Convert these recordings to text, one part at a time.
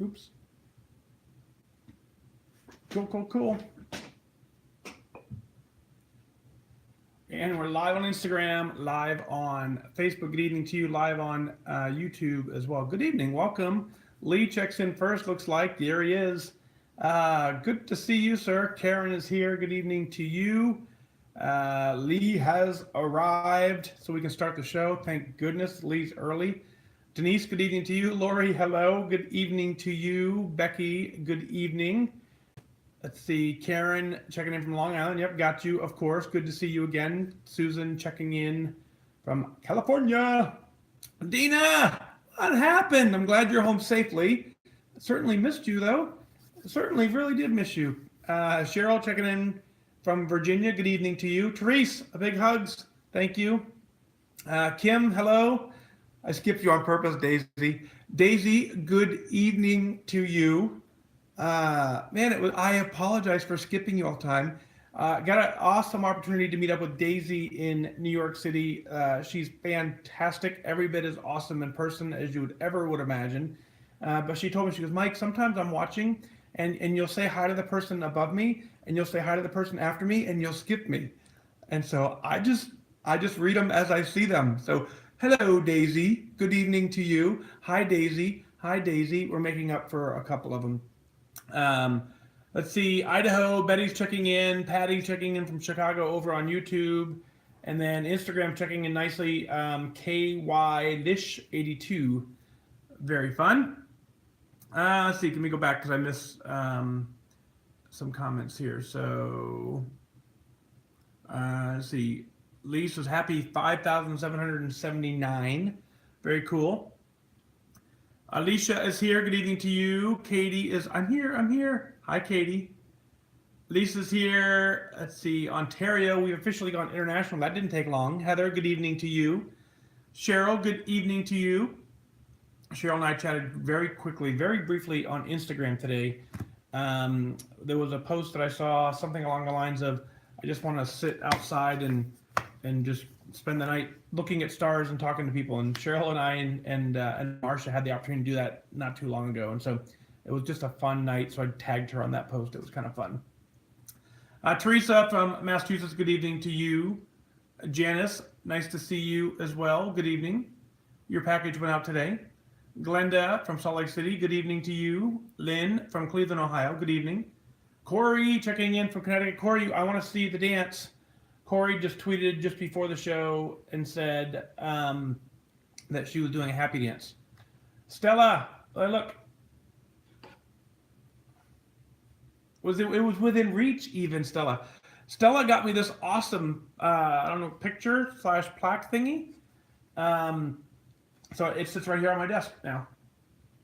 Oops. Cool. And we're live on Instagram, live on Facebook. Good evening to you, live on YouTube as well. Good evening, welcome. Lee checks in first, looks like. There he is. Good to see you, sir. Karen is here. Good evening to you. Lee has arrived, so we can start the show. Thank goodness Lee's early. Denise, good evening to you. Lori, hello. Good evening to you. Becky, good evening. Let's see, Karen checking in from Long Island. Yep, got you, of course. Good to see you again. Susan checking in from California. Dina, what happened? I'm glad you're home safely. Certainly missed you, though. Certainly really did miss you. Cheryl checking in from Virginia. Good evening to you. Therese, a big hugs. Thank you. Kim, hello. I skipped you on purpose, Daisy. Daisy, good evening to you. I apologize for skipping you all the time. Got an awesome opportunity to meet up with Daisy in New York City. She's fantastic, every bit as awesome in person as you would imagine. But she told me, she goes, Mike, sometimes I'm watching and you'll say hi to the person above me and you'll say hi to the person after me and you'll skip me. And so I just read them as I see them. So hello, Daisy. Good evening to you. Hi, Daisy. Hi, Daisy. We're making up for a couple of them. Let's see, Idaho, Betty's checking in, Patty checking in from Chicago over on YouTube, and then Instagram checking in nicely, KY-Lish82. Very fun. Let's see, can we go back because I missed some comments here. So, let's see, Lise was happy 5,779. Very cool. Alicia is here. Good evening to you. Katie is, I'm here. Hi, Katie. Lisa's here. Let's see, Ontario. We've officially gone international. That didn't take long. Heather, good evening to you. Cheryl, good evening to you. Cheryl and I chatted very briefly on Instagram today. There was a post that I saw, something along the lines of, I just want to sit outside and just spend the night looking at stars and talking to people. And Cheryl and I and Marsha had the opportunity to do that not too long ago. And so it was just a fun night. So I tagged her on that post. It was kind of fun. Teresa from Massachusetts, good evening to you. Janice, nice to see you as well. Good evening. Your package went out today. Glenda from Salt Lake City, good evening to you. Lynn from Cleveland, Ohio, good evening. Corey checking in from Connecticut. Corey, I want to see the dance. Corey just tweeted just before the show and said that she was doing a happy dance. Stella, look. It was within reach even, Stella. Stella got me this awesome, picture / plaque thingy. So it sits right here on my desk now.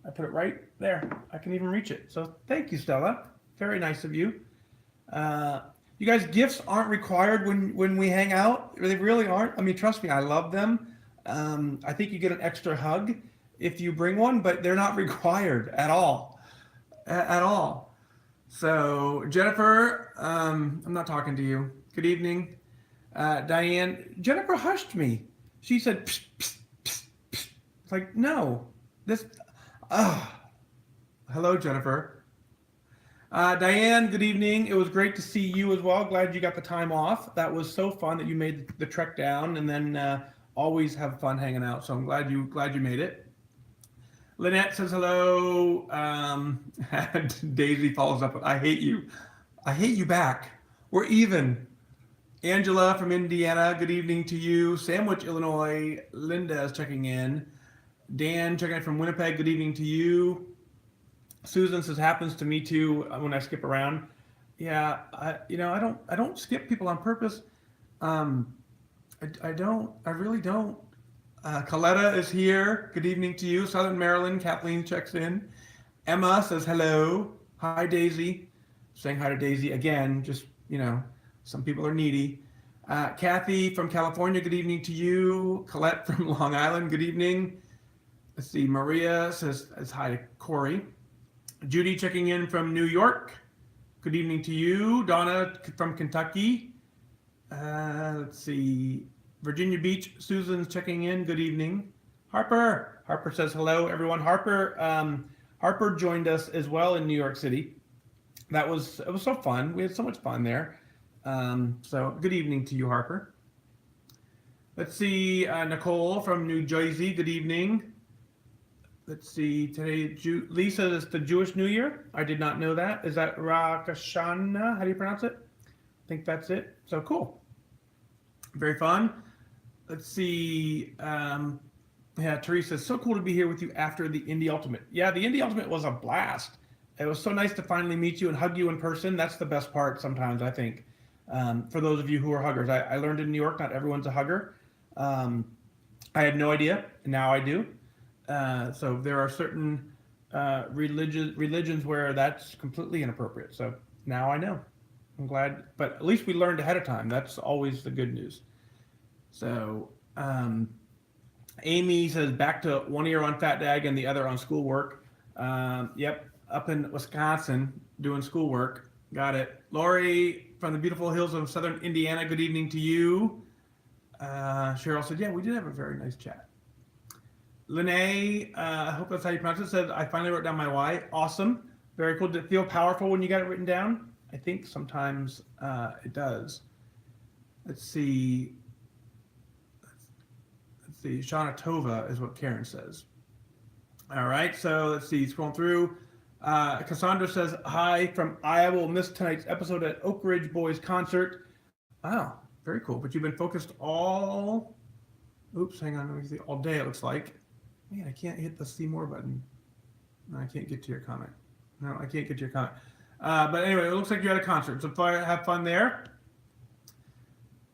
I put it right there. I can even reach it. So thank you, Stella. Very nice of you. You guys, gifts aren't required when we hang out. They really aren't. I mean, trust me, I love them. I think you get an extra hug if you bring one, but they're not required at all. At all. So, Jennifer, I'm not talking to you. Good evening. Diane, Jennifer hushed me. She said, psst, psst, psst, psst. It's like, no. Hello, Jennifer. Diane, good evening. It was great to see you as well. Glad you got the time off. That was so fun that you made the trek down, and then always have fun hanging out. So I'm glad you made it. Lynette says hello. Daisy follows up with, I hate you. I hate you back. We're even. Angela from Indiana, good evening to you. Sandwich, Illinois. Linda is checking in. Dan checking in from Winnipeg, good evening to you. Susan says, happens to me too when I skip around. Yeah, I don't skip people on purpose. I really don't. Coletta is here. Good evening to you. Southern Maryland, Kathleen checks in. Emma says hello. Hi, Daisy. Saying hi to Daisy again. Just, some people are needy. Kathy from California, good evening to you. Colette from Long Island, good evening. Let's see, Maria says hi to Corey. Judy checking in from New York. Good evening to you. Donna from Kentucky. Let's see. Virginia Beach. Susan's checking in. Good evening. Harper says hello, everyone. Harper Harper joined us as well in New York City. It was so fun. We had so much fun there. So good evening to you, Harper. Let's see, Nicole from New Jersey. Good evening. Let's see, today, Lisa, is the Jewish New Year. I did not know that. Is that Rosh Hashanah? How do you pronounce it? I think that's it. So cool. Very fun. Let's see. Yeah, Teresa, it's so cool to be here with you after the Indie Ultimate. Yeah, the Indie Ultimate was a blast. It was so nice to finally meet you and hug you in person. That's the best part sometimes, I think. For those of you who are huggers. I learned in New York, not everyone's a hugger. I had no idea, and now I do. So there are certain religions where that's completely inappropriate. So now I know. I'm glad, but at least we learned ahead of time. That's always the good news. So Amy says back to one ear on Fat Dag and the other on schoolwork. Yep, up in Wisconsin doing schoolwork. Got it. Lori from the beautiful hills of southern Indiana. Good evening to you. Cheryl said, yeah, we did have a very nice chat. Lene, I hope that's how you pronounce it, said, I finally wrote down my why. Awesome. Very cool. Did it feel powerful when you got it written down? I think sometimes it does. Let's see. Let's see. Shana Tova is what Karen says. All right. So let's see. Scrolling through. Cassandra says, hi from Iowa. We'll miss tonight's episode at Oak Ridge Boys concert. Wow. Very cool. But you've been focused all... Oops, hang on. Let me see. All day, it looks like. Man, I can't hit the see more button. No, I can't get to your comment. No, I can't get to your comment. But anyway, it looks like you're at a concert. So have fun there.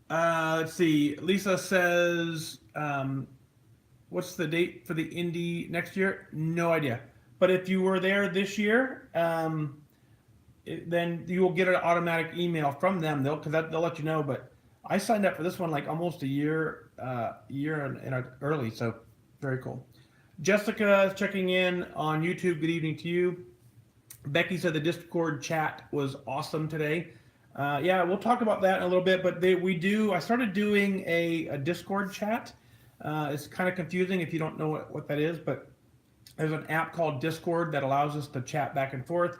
Let's see. Lisa says, what's the date for the Indie next year? No idea. But if you were there this year, then you will get an automatic email from them. They'll let you know. But I signed up for this one like almost a year and early. So very cool. Jessica is checking in on YouTube. Good evening to you. Becky said the Discord chat was awesome today. Yeah, we'll talk about that in a little bit, but I started doing a Discord chat. It's kind of confusing if you don't know what that is, but there's an app called Discord that allows us to chat back and forth.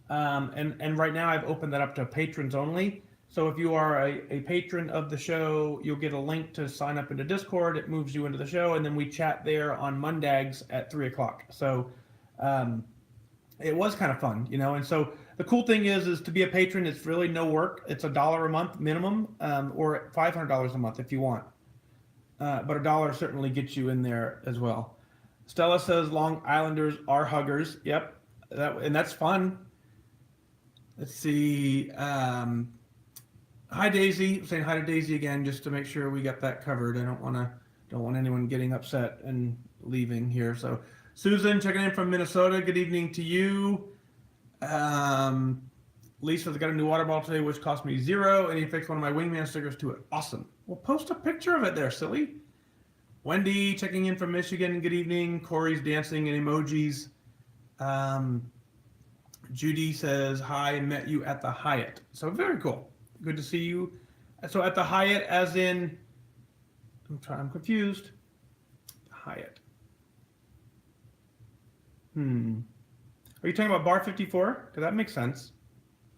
And right now I've opened that up to patrons only. So if you are a patron of the show, you'll get a link to sign up into Discord. It moves you into the show, and then we chat there on Mondays at 3 o'clock. So it was kind of fun, And so the cool thing is to be a patron, it's really no work. It's $1 a month minimum, or $500 a month if you want. But $1 certainly gets you in there as well. Stella says Long Islanders are huggers. Yep, and that's fun. Let's see. Hi Daisy. I'm saying hi to Daisy again just to make sure we got that covered. I don't want anyone getting upset and leaving here. So Susan checking in from Minnesota. Good evening to you. Lisa's got a new water bottle today, which cost me $0, and he fixed one of my wingman stickers to it. Awesome. Well, post a picture of it there, silly. Wendy checking in from Michigan. Good evening. Corey's dancing and emojis. Judy says, hi, met you at the Hyatt. So very cool. Good to see you. So at the Hyatt, as in, I'm confused. Hyatt. Are you talking about Bar 54? Because that makes sense.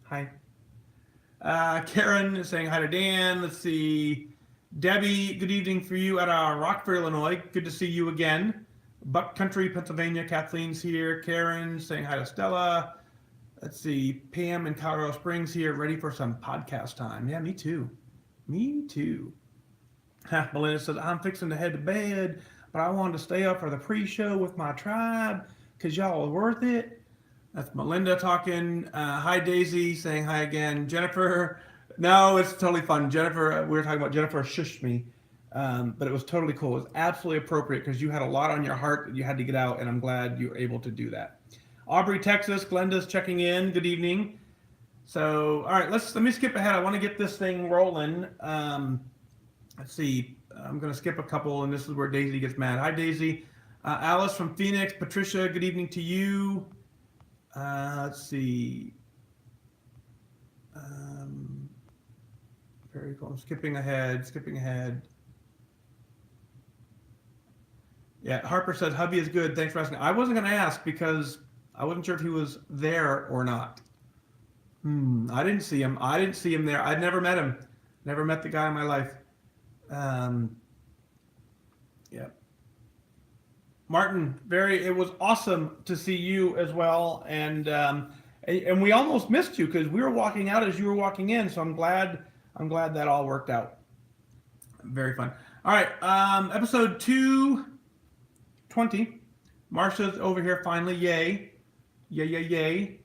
Hi. Karen is saying hi to Dan. Let's see. Debbie, good evening for you at Rockford, Illinois. Good to see you again. Buck Country, Pennsylvania. Kathleen's here. Karen saying hi to Stella. Let's see. Pam in Colorado Springs here, ready for some podcast time. Yeah, me too. Me too. Melinda says, I'm fixing to head to bed, but I wanted to stay up for the pre-show with my tribe because y'all are worth it. That's Melinda talking. Hi, Daisy, saying hi again. Jennifer, no, it's totally fun. Jennifer, we were talking about Jennifer shushed me, but it was totally cool. It was absolutely appropriate because you had a lot on your heart that you had to get out, and I'm glad you were able to do that. Aubrey, Texas, Glenda's checking in. Good evening. So, all right, let me skip ahead. I want to get this thing rolling. Let's see. I'm going to skip a couple, and this is where Daisy gets mad. Hi, Daisy. Alice from Phoenix. Patricia, good evening to you. Let's see. Very cool. I'm skipping ahead. Yeah, Harper says, hubby is good. Thanks for asking. I wasn't going to ask because I wasn't sure if he was there or not. I didn't see him. I didn't see him there. I'd never met him. Never met the guy in my life. Yeah. Martin, it was awesome to see you as well. And we almost missed you because we were walking out as you were walking in. So I'm glad that all worked out. Very fun. All right. Episode 220. Marsha's over here finally. Yay. Yay.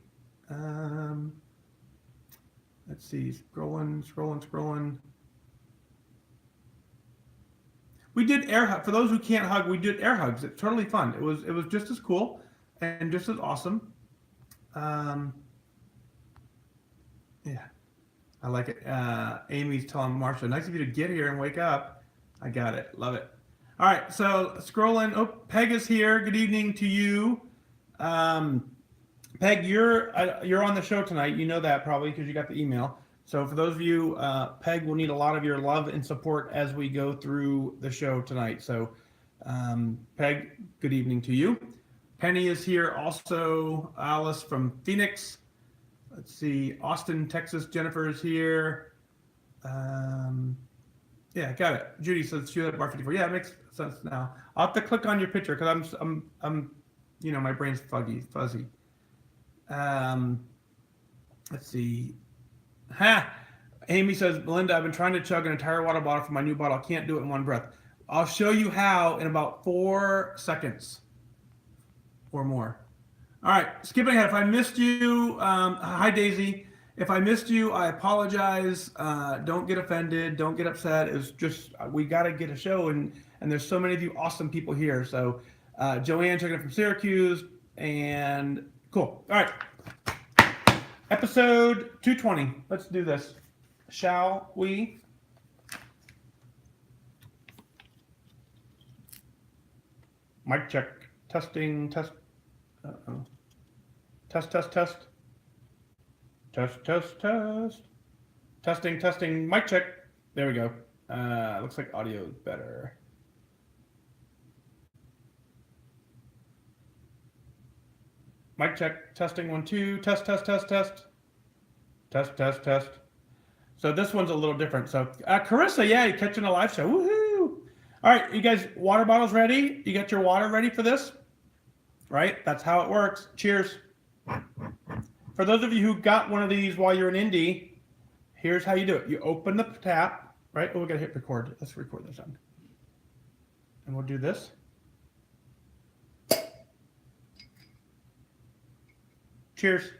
Let's see. Scrolling. We did air hug. For those who can't hug, we did air hugs. It's totally fun. It was just as cool and just as awesome. Yeah, I like it. Amy's telling Marsha, nice of you to get here and wake up. I got it. Love it. All right, so scrolling. Oh, Peg is here. Good evening to you. Peg, you're on the show tonight. You know that probably because you got the email. So for those of you, Peg will need a lot of your love and support as we go through the show tonight. So Peg, good evening to you. Penny is here also. Alice from Phoenix. Let's see. Austin, Texas. Jennifer is here. Yeah, got it. Judy says she had bar 54. Yeah, it makes sense now. I'll have to click on your picture because I'm my brain's fuzzy. Let's see. Amy says, Melinda, I've been trying to chug an entire water bottle from my new bottle. I can't do it in one breath. I'll show you how in about 4 seconds or more. All right, skipping ahead. If I missed you, hi Daisy. If I missed you, I apologize. Don't get offended. Don't get upset. It's just we got to get a show, and there's so many of you awesome people here. So Joanne checking in from Syracuse, and cool. All right. Episode 220. Let's do this. Shall we? Mic check. Testing. Test. Uh-oh. Test. Testing. Mic check. There we go. Looks like audio is better. Mic check. Testing 1 2. Test. So this one's a little different. So Carissa, yeah, you're catching a live show. Woohoo! All right, you guys, water bottles ready? You got your water ready for this? Right? That's how it works. Cheers. For those of you who got one of these while you're in Indy, here's how you do it. You open the tap, right? Oh, we gotta hit record. Let's record this on. And we'll do this. Cheers.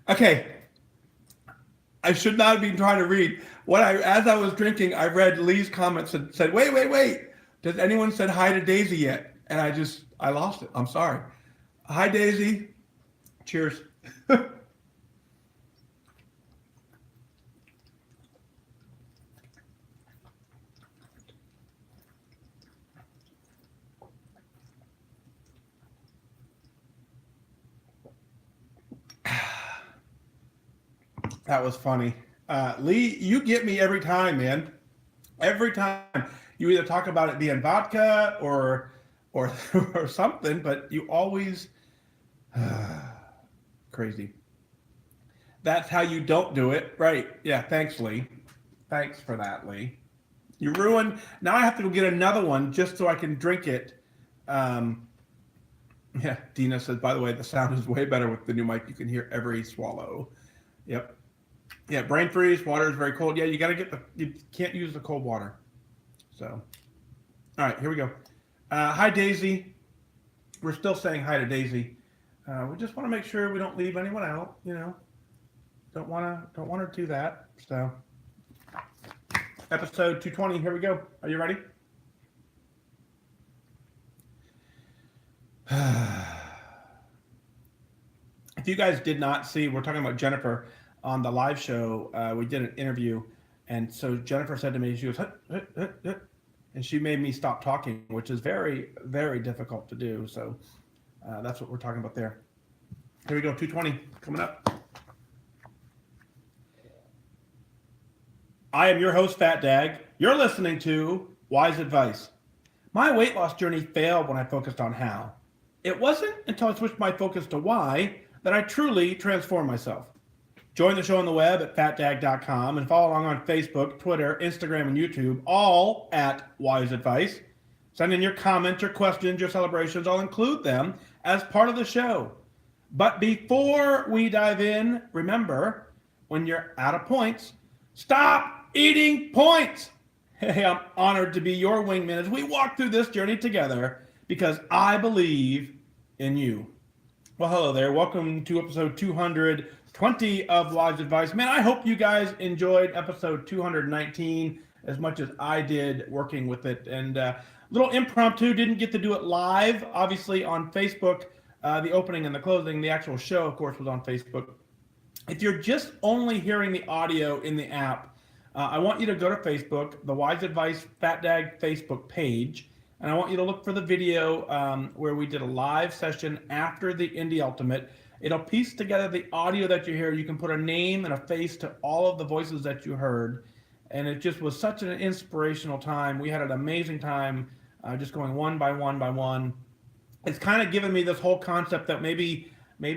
Okay. I should not have been trying to read. As I was drinking, I read Lee's comments and said, wait. Does anyone said hi to Daisy yet? And I lost it. I'm sorry. Hi, Daisy. Cheers. That was funny. Lee, you get me every time, man. Every time. You either talk about it being vodka or something, but you always crazy. That's how you don't do it. Right. Yeah, thanks, Lee. Thanks for that, Lee. You ruined. Now I have to go get another one just so I can drink it. Yeah, Dina says, by the way, the sound is way better with the new mic. You can hear every swallow. Yep. Yeah, brain freeze. Water is very cold. Yeah, you got to you can't use the cold water. So, all right, here we go. Hi, Daisy. We're still saying hi to Daisy. We just want to make sure we don't leave anyone out. Don't want to do that. So, episode 220. Here we go. Are you ready? If you guys did not see, we're talking about Jennifer on the live show. We did an interview, and so Jennifer said to me, she goes, and she made me stop talking, which is very, very difficult to do. So that's what we're talking about there. Here we go, 220 coming up. I am your host, Fat Dag. You're listening to Wise Advice. My weight loss journey failed when I focused on how. It wasn't until I switched my focus to why that I truly transformed myself. Join the show on the web at fatdag.com and follow along on Facebook, Twitter, Instagram, and YouTube, all at Wise Advice. Send in your comments, your questions, your celebrations. I'll include them as part of the show. But before we dive in, remember, when you're out of points, stop eating points. Hey, I'm honored to be your wingman as we walk through this journey together because I believe in you. Well, hello there. Welcome to episode 220 of Wise Advice. Man, I hope you guys enjoyed episode 219 as much as I did working with it. And little impromptu, didn't get to do it live, obviously on Facebook. The opening and the closing, the actual show, of course, was on Facebook. If you're just only hearing the audio in the app, I want you to go to Facebook, the Wise Advice Fat Dag Facebook page, and I want you to look for the video where we did a live session after the Indy Ultimate. It'll piece together the audio that you hear. You can put a name and a face to all of the voices that you heard, and it just was such an inspirational time. We had an amazing time just going one by one by one. It's kind of given me this whole concept that maybe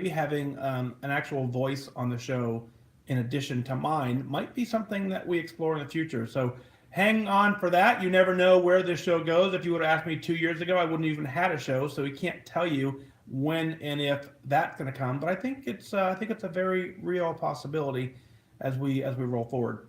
having an actual voice on the show in addition to mine might be something that we explore in the future. So hang on for that. You never know where this show goes. If you would have asked me 2 years ago, I wouldn't even had a show, so we can't tell you when and if that's going to come. But I think it's a very real possibility as we roll forward.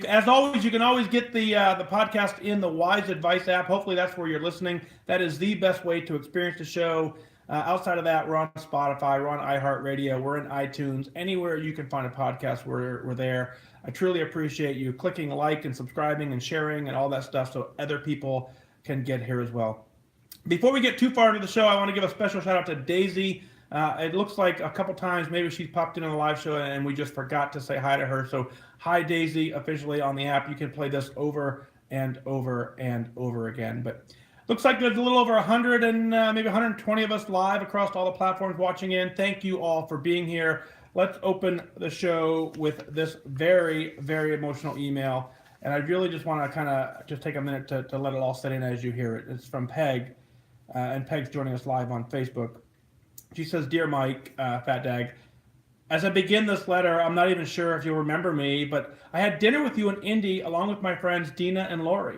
As always, you can always get the podcast in the Wise Advice app. Hopefully that's where you're listening. That is the best way to experience the show. Outside of that, we're on Spotify, we're on iHeartRadio, we're in iTunes. Anywhere you can find a podcast, we're there. I truly appreciate you clicking like and subscribing and sharing and all that stuff so other people can get here as well. Before we get too far into the show, I want to give a special shout out to Daisy. It looks like a couple times maybe she's popped in on the live show and we just forgot to say hi to her. So hi, Daisy, officially on the app. You can play this over and over and over again. But looks like there's a little over 100 and maybe 120 of us live across all the platforms watching in. Thank you all for being here. Let's open the show with this very, very emotional email. And I really just want to kind of just take a minute to let it all set in as you hear it. It's from Peg, and Peg's joining us live on Facebook. She says, "Dear Mike, Fat Dag, as I begin this letter, I'm not even sure if you'll remember me, but I had dinner with you in Indy along with my friends Dina and Lori.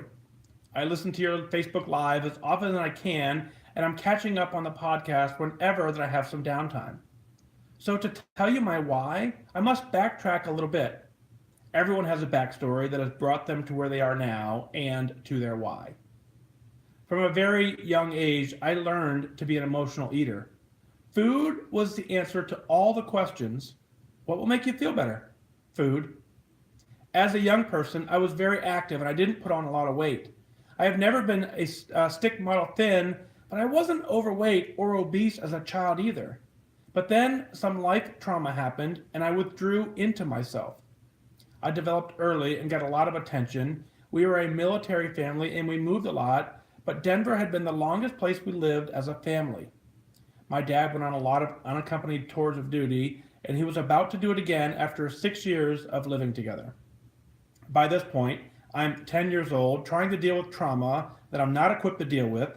I listen to your Facebook Live as often as I can, and I'm catching up on the podcast whenever that I have some downtime. So to tell you my why, I must backtrack a little bit. Everyone has a backstory that has brought them to where they are now and to their why. From a very young age, I learned to be an emotional eater. Food was the answer to all the questions. What will make you feel better? Food. As a young person, I was very active and I didn't put on a lot of weight. I have never been a stick model thin, but I wasn't overweight or obese as a child either. But then some life trauma happened and I withdrew into myself. I developed early and got a lot of attention. We were a military family and we moved a lot, but Denver had been the longest place we lived as a family. My dad went on a lot of unaccompanied tours of duty and he was about to do it again after 6 years of living together. By this point, I'm 10 years old, trying to deal with trauma that I'm not equipped to deal with,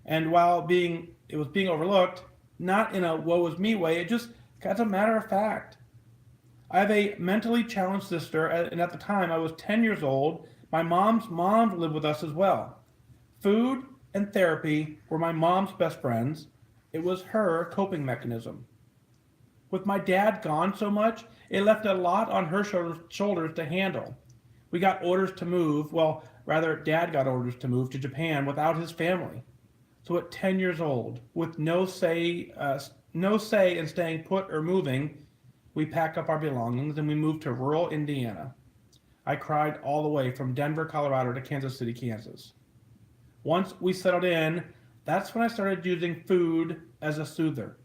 and while it was being overlooked, not in a woe is me way, it just as a matter of fact. I have a mentally challenged sister, and at the time I was 10 years old. My mom's mom lived with us as well. Food and therapy were my mom's best friends. It was her coping mechanism. With my dad gone so much, it left a lot on her shoulders to handle. We got orders to move, Dad got orders to move to Japan without his family. So at 10 years old, with no say in staying put or moving, we packed up our belongings and we moved to rural Indiana. I cried all the way from Denver, Colorado to Kansas City, Kansas. Once we settled in, that's when I started using food as a soother.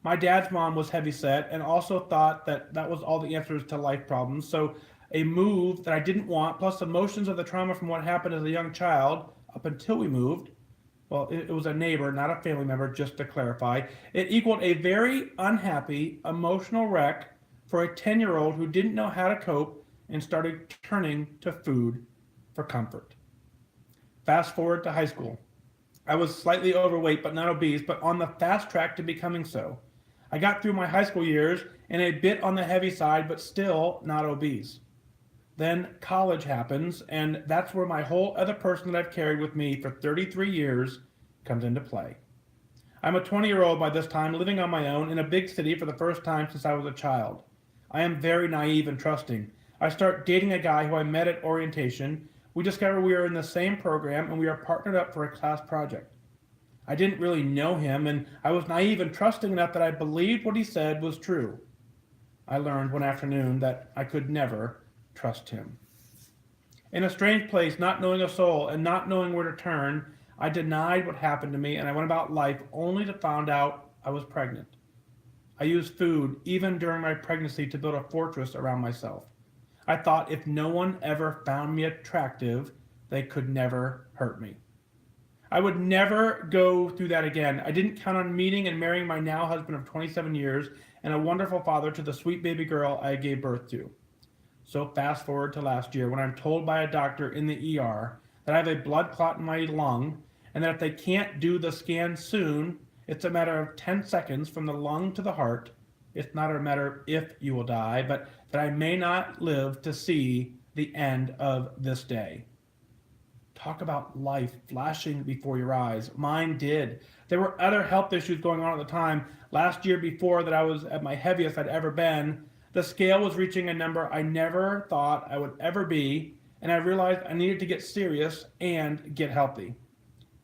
My dad's mom was heavyset and also thought that was all the answers to life problems. So a move that I didn't want, plus emotions of the trauma from what happened as a young child up until we moved. Well, it was a neighbor, not a family member, just to clarify. It equaled a very unhappy, emotional wreck for a 10-year-old who didn't know how to cope and started turning to food for comfort. Fast forward to high school. I was slightly overweight but not obese, but on the fast track to becoming so. I got through my high school years and a bit on the heavy side, but still not obese. Then college happens, and that's where my whole other person that I've carried with me for 33 years comes into play. I'm a 20-year-old by this time, living on my own in a big city for the first time since I was a child. I am very naive and trusting. I start dating a guy who I met at orientation. We discover we are in the same program and we are partnered up for a class project. I didn't really know him, and I was naive and trusting enough that I believed what he said was true. I learned one afternoon that I could never trust him. In a strange place, not knowing a soul and not knowing where to turn, I denied what happened to me and I went about life only to find out I was pregnant. I used food, even during my pregnancy, to build a fortress around myself. I thought if no one ever found me attractive, they could never hurt me. I would never go through that again. I didn't count on meeting and marrying my now husband of 27 years and a wonderful father to the sweet baby girl I gave birth to. So fast forward to last year when I'm told by a doctor in the ER that I have a blood clot in my lung and that if they can't do the scan soon, it's a matter of 10 seconds from the lung to the heart. It's not a matter of if you will die, but that I may not live to see the end of this day. Talk about life flashing before your eyes. Mine did. There were other health issues going on at the time. Last year, before that I was at my heaviest I'd ever been, the scale was reaching a number I never thought I would ever be, and I realized I needed to get serious and get healthy.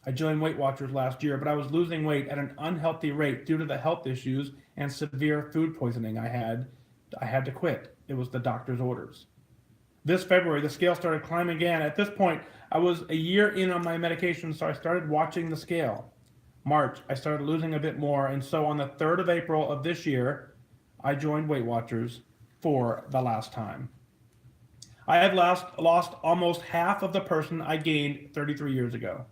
I joined Weight Watchers last year, but I was losing weight at an unhealthy rate due to the health issues and severe food poisoning I had. I had to quit. It was the doctor's orders. This February, the scale started climbing again. At this point, I was a year in on my medication, so I started watching the scale. March, I started losing a bit more, and so on the 3rd of April of this year, I joined Weight Watchers for the last time. I have lost almost half of the person I gained 33 years ago.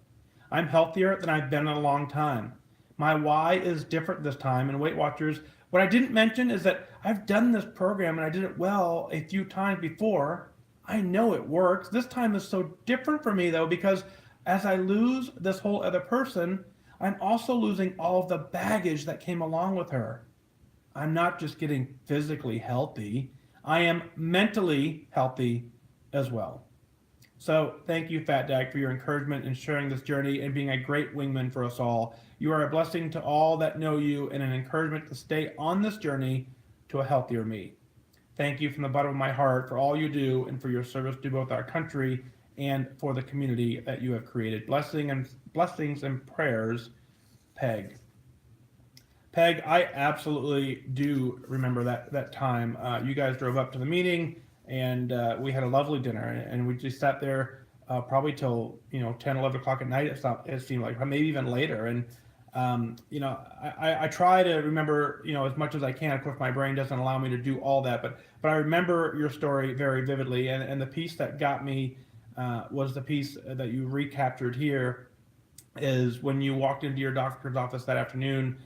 I'm healthier than I've been in a long time. My why is different this time in Weight Watchers. What I didn't mention is that I've done this program and I did it well a few times before. I know it works. This time is so different for me though, because as I lose this whole other person, I'm also losing all of the baggage that came along with her. I'm not just getting physically healthy, I am mentally healthy as well. So thank you, Fat Dag, for your encouragement in sharing this journey and being a great wingman for us all. You are a blessing to all that know you and an encouragement to stay on this journey to a healthier me. Thank you from the bottom of my heart for all you do and for your service to both our country and for the community that you have created. Blessings and prayers, Peg. Peg, I absolutely do remember that time. You guys drove up to the meeting and we had a lovely dinner and we just sat there probably till 10, 11 o'clock at night. It seemed like maybe even later. And I try to remember as much as I can. Of course, my brain doesn't allow me to do all that, but I remember your story very vividly. And the piece that got me was the piece that you recaptured here, is when you walked into your doctor's office that afternoon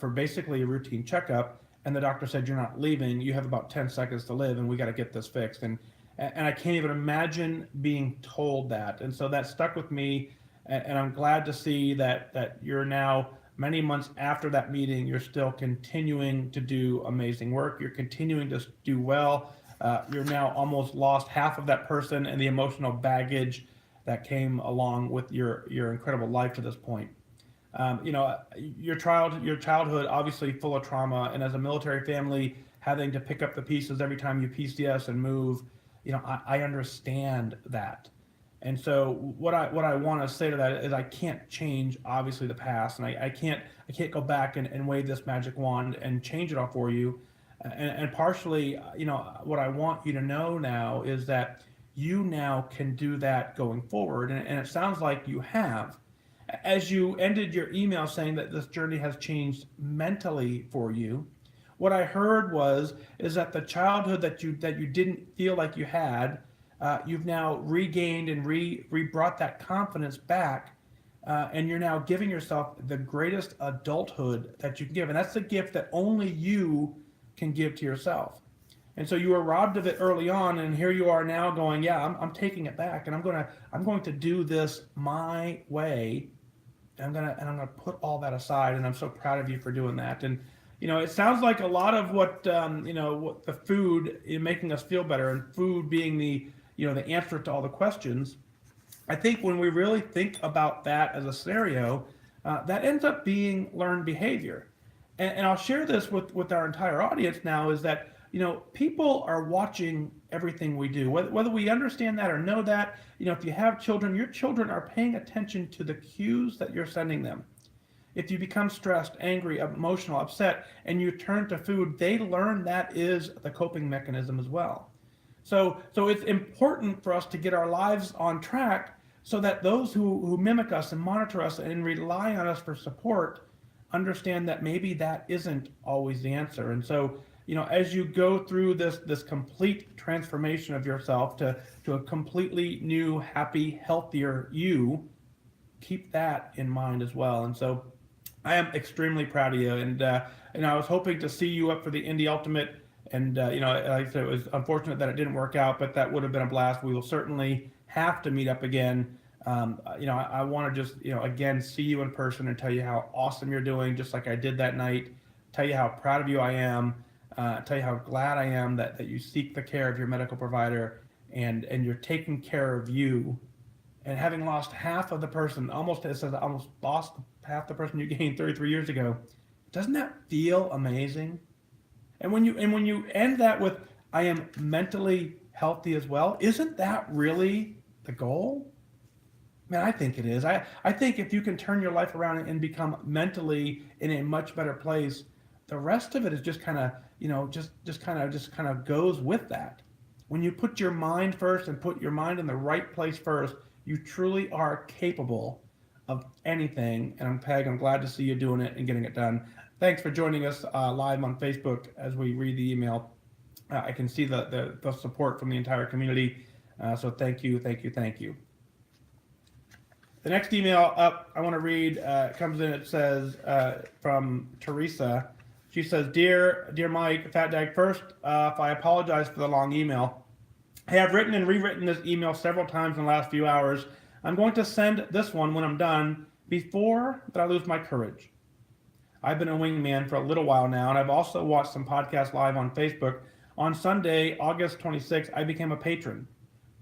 for basically a routine checkup, and the doctor said, "You're not leaving. You have about 10 seconds to live, and we got to get this fixed." And I can't even imagine being told that. And so that stuck with me. And I'm glad to see that you're now, many months after that meeting, you're still continuing to do amazing work. You're continuing to do well. You're now almost lost half of that person and the emotional baggage that came along with your incredible life to this point. Your childhood obviously full of trauma, and as a military family, having to pick up the pieces every time you PCS and move, I understand that. And so what I want to say to that is I can't change obviously the past, and I can't go back and wave this magic wand and change it all for you. And partially, what I want you to know now is that you now can do that going forward, and it sounds like you have. As you ended your email saying that this journey has changed mentally for you, what I heard is that the childhood that you didn't feel like you had, you've now regained and brought that confidence back, and you're now giving yourself the greatest adulthood that you can give, and that's the gift that only you can give to yourself. And so you were robbed of it early on, and here you are now going, yeah, I'm taking it back, and I'm going to do this my way, and I'm gonna put all that aside, and I'm so proud of you for doing that. And it sounds like a lot of what what the food in making us feel better, and food being the answer to all the questions. I think when we really think about that as a scenario, that ends up being learned behavior. And I'll share this with our entire audience now is that, people are watching everything we do, whether we understand that or know that. If you have children, your children are paying attention to the cues that you're sending them. If you become stressed, angry, emotional, upset, and you turn to food, they learn that is the coping mechanism as well. So it's important for us to get our lives on track so that those who mimic us and monitor us and rely on us for support understand that maybe that isn't always the answer. And so, as you go through this complete transformation of yourself to a completely new, happy, healthier you, keep that in mind as well. And so I am extremely proud of you. And I was hoping to see you up for the Indy Ultimate. And like I said, it was unfortunate that it didn't work out, but that would have been a blast. We will certainly have to meet up again. I want to just, again, see you in person and tell you how awesome you're doing, just like I did that night. Tell you how proud of you I am. Tell you how glad I am that you seek the care of your medical provider and you're taking care of you. And having lost half of the person, it says almost lost half the person you gained 33 years ago. Doesn't that feel amazing? And when you end that with, I am mentally healthy as well, isn't that really the goal? Man, I think it is. I think if you can turn your life around and become mentally in a much better place, the rest of it is just kind of, just kind of goes with that. When you put your mind first and put your mind in the right place first, you truly are capable of anything. And Peg, I'm glad to see you doing it and getting it done. Thanks for joining us live on Facebook as we read the email. I can see the support from the entire community. So thank you. The next email up I want to read comes in. It says from Teresa. She says, Dear Mike, Fat Dag, first I apologize for the long email. I have written and rewritten this email several times in the last few hours. I'm going to send this one when I'm done before that I lose my courage. I've been a wingman for a little while now, and I've also watched some podcasts live on Facebook. On Sunday, August 26th, I became a patron.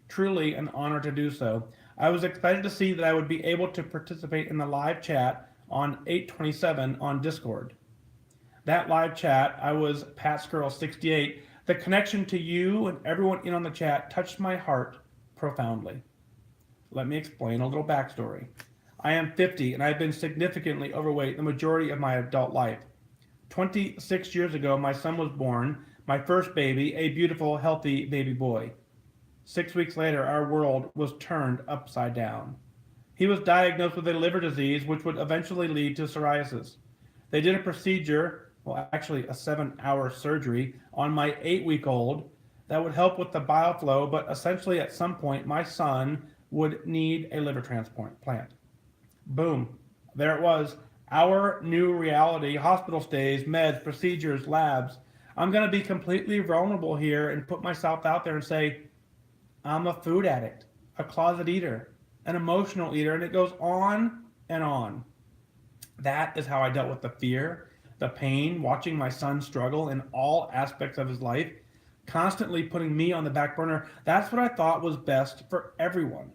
Truly an honor to do so. I was excited to see that I would be able to participate in the live chat on 8/27 on Discord. That live chat, I was PatSkirl68. The connection to you and everyone in on the chat touched my heart profoundly. Let me explain a little backstory. I am 50 and I've been significantly overweight the majority of my adult life. 26 years ago, my son was born, my first baby, a beautiful, healthy baby boy. 6 weeks later, our world was turned upside down. He was diagnosed with a liver disease, which would eventually lead to psoriasis. They did a procedure, actually a 7-hour surgery, on my 8-week-old that would help with the bile flow, but essentially at some point, my son would need a liver transplant. Boom. There it was. Our new reality, hospital stays, meds, procedures, labs. I'm going to be completely vulnerable here and put myself out there and say, I'm a food addict, a closet eater, an emotional eater, and it goes on and on. That is how I dealt with the fear, the pain, watching my son struggle in all aspects of his life, constantly putting me on the back burner. That's what I thought was best for everyone.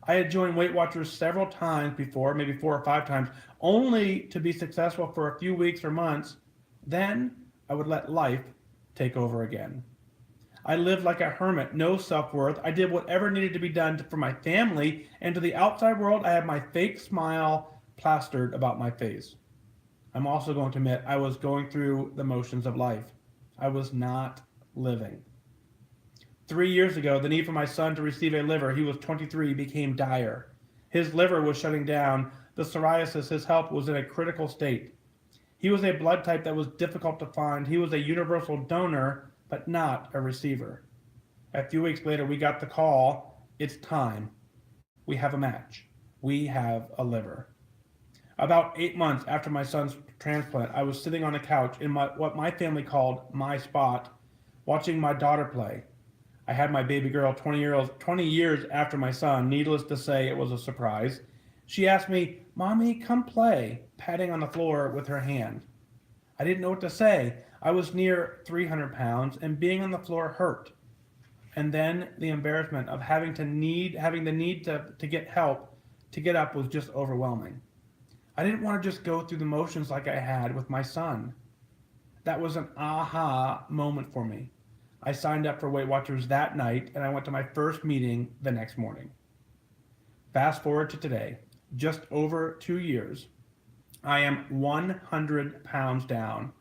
I had joined Weight Watchers several times before, maybe 4 or 5 times, only to be successful for a few weeks or months. Then I would let life take over again. I lived like a hermit, no self-worth. I did whatever needed to be done for my family, and to the outside world, I had my fake smile plastered about my face. I'm also going to admit I was going through the motions of life. I was not living. 3 years ago, the need for my son to receive a liver, he was 23, became dire. His liver was shutting down. The psoriasis, his health was in a critical state. He was a blood type that was difficult to find. He was a universal donor, but not a receiver. A few weeks later, we got the call, it's time. We have a match. We have a liver. About 8 months after my son's transplant, I was sitting on a couch in what my family called my spot, watching my daughter play. I had my baby girl 20 years after my son. Needless to say, it was a surprise. She asked me, "Mommy, come play," patting on the floor with her hand. I didn't know what to say. I was near 300 pounds, and being on the floor hurt. And then the embarrassment of having the need to get help to get up was just overwhelming. I didn't want to just go through the motions like I had with my son. That was an aha moment for me. I signed up for Weight Watchers that night, and I went to my first meeting the next morning. Fast forward to today, just over 2 years, I am 100 pounds down.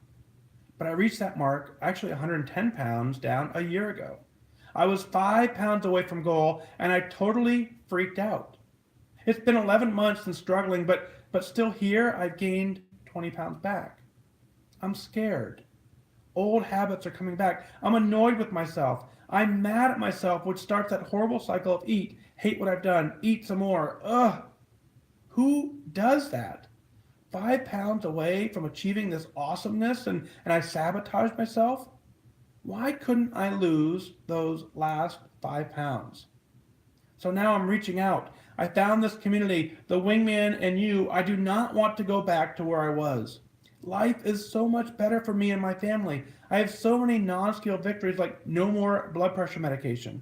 But I reached that mark, actually 110 pounds down, a year ago. I was 5 pounds away from goal, and I totally freaked out. It's been 11 months and struggling, but still here, I've gained 20 pounds back. I'm scared. Old habits are coming back. I'm annoyed with myself. I'm mad at myself, which starts that horrible cycle of eat, hate what I've done, eat some more. Ugh. Who does that? 5 pounds away from achieving this awesomeness, and I sabotage myself? Why couldn't I lose those last 5 pounds? So now I'm reaching out. I found this community, the wingman and you. I do not want to go back to where I was. Life is so much better for me and my family. I have so many non-scale victories, like no more blood pressure medication,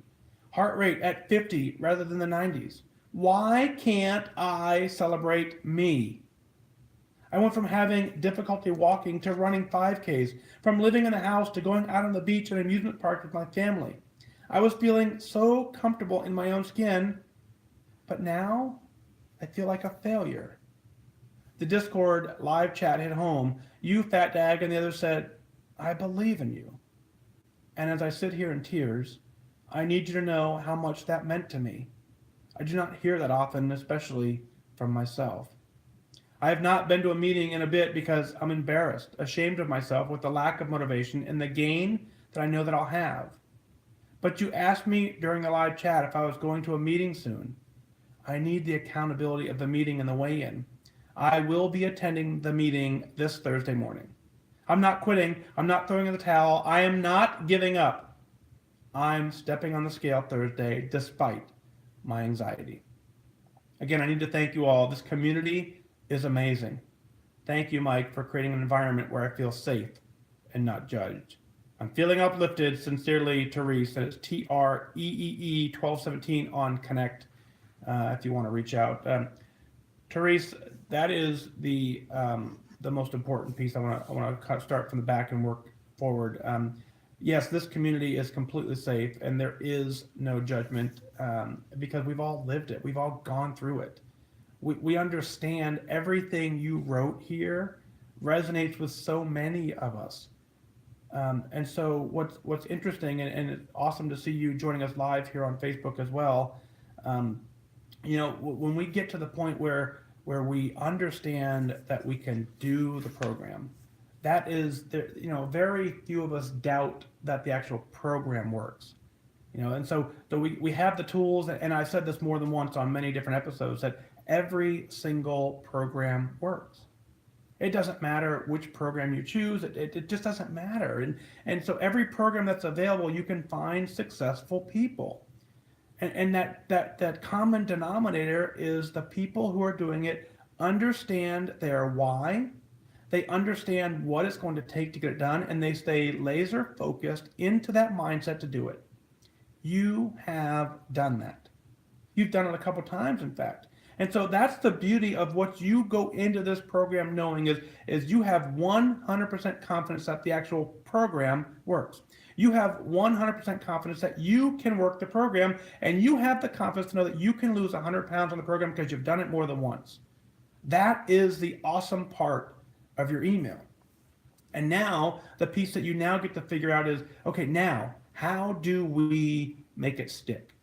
heart rate at 50 rather than the 90s. Why can't I celebrate me? I went from having difficulty walking to running 5Ks, from living in a house to going out on the beach and amusement park with my family. I was feeling so comfortable in my own skin, but now I feel like a failure. The Discord live chat hit home. You, Fat Dag, and the others said, "I believe in you." And as I sit here in tears, I need you to know how much that meant to me. I do not hear that often, especially from myself. I have not been to a meeting in a bit because I'm embarrassed, ashamed of myself with the lack of motivation and the gain that I know that I'll have. But you asked me during the live chat if I was going to a meeting soon. I need the accountability of the meeting and the weigh-in. I will be attending the meeting this Thursday morning. I'm not quitting. I'm not throwing in the towel. I am not giving up. I'm stepping on the scale Thursday despite my anxiety. Again, I need to thank you all. This community is amazing. Thank you, Mike, for creating an environment where I feel safe and not judged. I'm feeling uplifted. Sincerely, Therese. And it's TREEE 1217 on Connect if you want to reach out. Therese, that is the most important piece. I want to start from the back and work forward. Yes, this community is completely safe, and there is no judgment because we've all lived it. We've all gone through it. We understand everything you wrote here resonates with so many of us. And so what's interesting and it's awesome to see you joining us live here on Facebook as well. When we get to the point where we understand that we can do the program, that is, very few of us doubt that the actual program works. And so we have the tools, and I've said this more than once on many different episodes, that every single program works. It doesn't matter which program you choose. It just doesn't matter. And so every program that's available, you can find successful people. And that common denominator is the people who are doing it understand their why, they understand what it's going to take to get it done, and they stay laser focused into that mindset to do it. You have done that. You've done it a couple times, in fact. And so that's the beauty of what you go into this program knowing is you have 100% confidence that the actual program works. You have 100% confidence that you can work the program, and you have the confidence to know that you can lose 100 pounds on the program because you've done it more than once. That is the awesome part of your email. And now the piece that you now get to figure out is, okay, now how do we make it stick?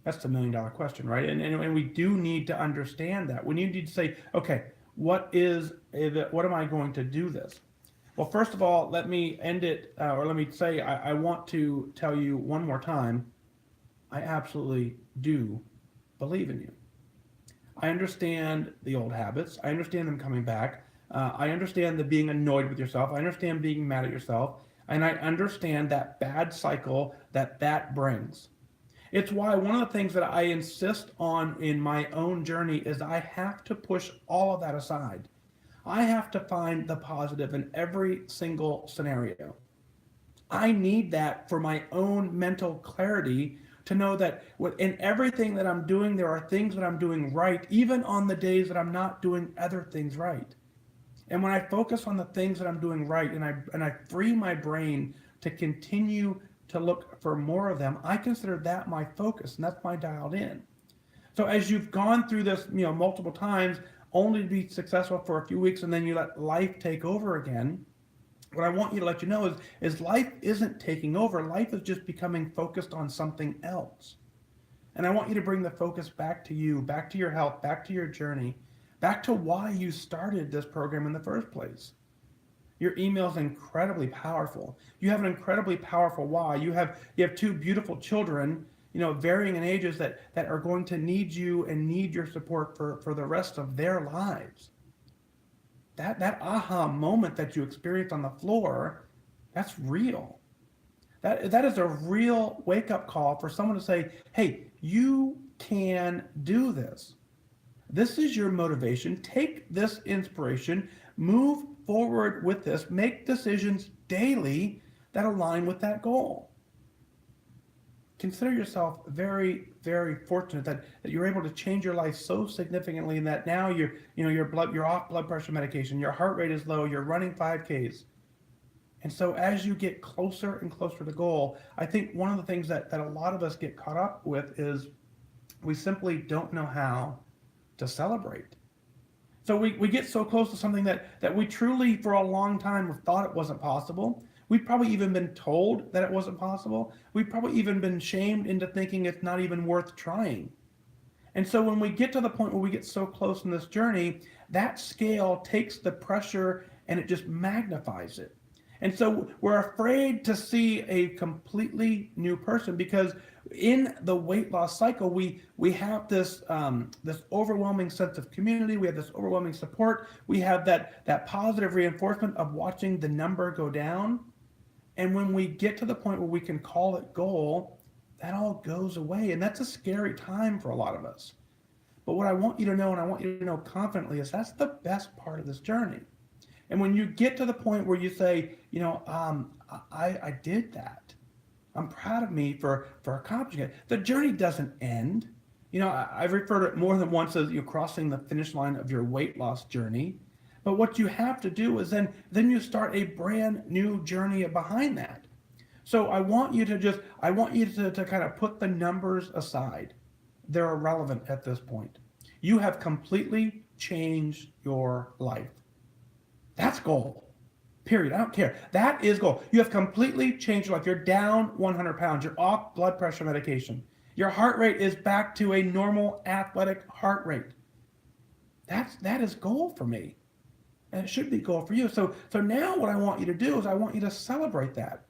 That's the $1 million question, right? And we do need to understand that. We need to say, okay, what am I going to do this? Well, first of all, let me end it, or let me say, I want to tell you one more time, I absolutely do believe in you. I understand the old habits. I understand them coming back. I understand the being annoyed with yourself. I understand being mad at yourself. And I understand that bad cycle that brings. It's why one of the things that I insist on in my own journey is I have to push all of that aside. I have to find the positive in every single scenario. I need that for my own mental clarity to know that in everything that I'm doing, there are things that I'm doing right, even on the days that I'm not doing other things right. And when I focus on the things that I'm doing right and I free my brain to continue to look for more of them, I consider that my focus and that's my dialed in. So as you've gone through this, multiple times, only to be successful for a few weeks and then you let life take over again, what I want you to let you know is life isn't taking over. Life is just becoming focused on something else. And I want you to bring the focus back to you, back to your health, back to your journey, back to why you started this program in the first place. Your email is incredibly powerful. You have an incredibly powerful why. You have two beautiful children, varying in ages that are going to need you and need your support for the rest of their lives. That aha moment that you experienced on the floor, that's real. That is a real wake-up call for someone to say, hey, you can do this. This is your motivation. Take this inspiration, move forward with this, make decisions daily that align with that goal. Consider yourself very, very fortunate that you're able to change your life so significantly and that now you're off blood pressure medication, your heart rate is low, you're running 5Ks. And so as you get closer and closer to the goal, I think one of the things that a lot of us get caught up with is we simply don't know how to celebrate. So we get so close to something that we truly, for a long time, have thought it wasn't possible. We've probably even been told that it wasn't possible. We've probably even been shamed into thinking it's not even worth trying. And so when we get to the point where we get so close in this journey, that scale takes the pressure and it just magnifies it. And so we're afraid to see a completely new person because in the weight loss cycle, we have this overwhelming sense of community. We have this overwhelming support. We have that positive reinforcement of watching the number go down. And when we get to the point where we can call it goal, that all goes away. And that's a scary time for a lot of us. But what I want you to know, and I want you to know confidently, is that's the best part of this journey. And when you get to the point where you say, I did that. I'm proud of me for accomplishing it. The journey doesn't end. I've referred to it more than once as you're crossing the finish line of your weight loss journey. But what you have to do is then you start a brand new journey behind that. So I want you to kind of put the numbers aside. They're irrelevant at this point. You have completely changed your life. That's goal. Period. I don't care. That is goal. You have completely changed your life. You're down 100 pounds. You're off blood pressure medication. Your heart rate is back to a normal athletic heart rate. That is goal for me. And it should be goal for you. So now what I want you to do is I want you to celebrate that.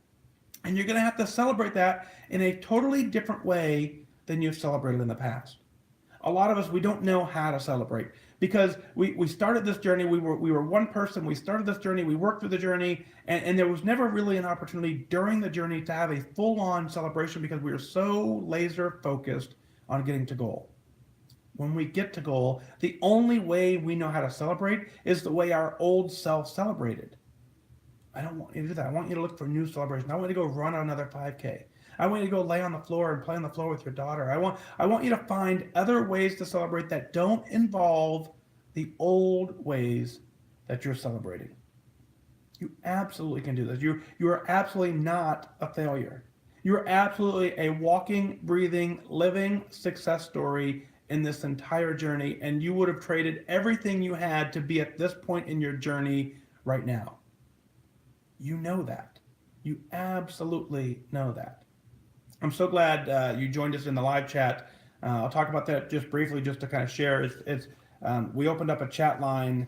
And you're going to have to celebrate that in a totally different way than you've celebrated in the past. A lot of us, we don't know how to celebrate because we started this journey. We were one person. We started this journey. We worked through the journey, and there was never really an opportunity during the journey to have a full-on celebration because we were so laser focused on getting to goal. When we get to goal, the only way we know how to celebrate is the way our old self celebrated. I don't want you to do that. I want you to look for new celebrations. I want you to go run another 5K. I want you to go lay on the floor and play on the floor with your daughter. I want you to find other ways to celebrate that don't involve the old ways that you're celebrating. You absolutely can do this. You are absolutely not a failure. You are absolutely a walking, breathing, living success story in this entire journey, and you would have traded everything you had to be at this point in your journey right now. You know that. You absolutely know that. I'm so glad you joined us in the live chat. I'll talk about that just briefly, just to kind of share. We opened up a chat line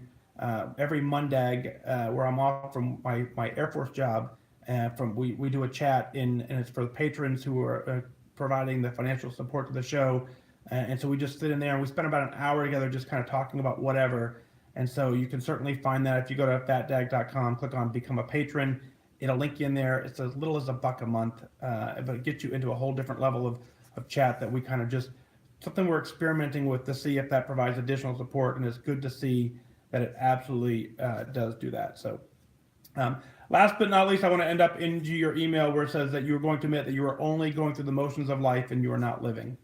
every Monday where I'm off from my Air Force job. We do a chat and it's for the patrons who are providing the financial support to the show. And so we just sit in there and we spend about an hour together just kind of talking about whatever. And so you can certainly find that if you go to fatdag.com, click on Become a Patron. It'll link you in there. It's as little as $1 a month, but it gets you into a whole different level of chat that we kind of just, something we're experimenting with to see if that provides additional support. And it's good to see that it absolutely does do that. So last but not least, I want to end up into your email where it says that you are going to admit that you are only going through the motions of life and you are not living.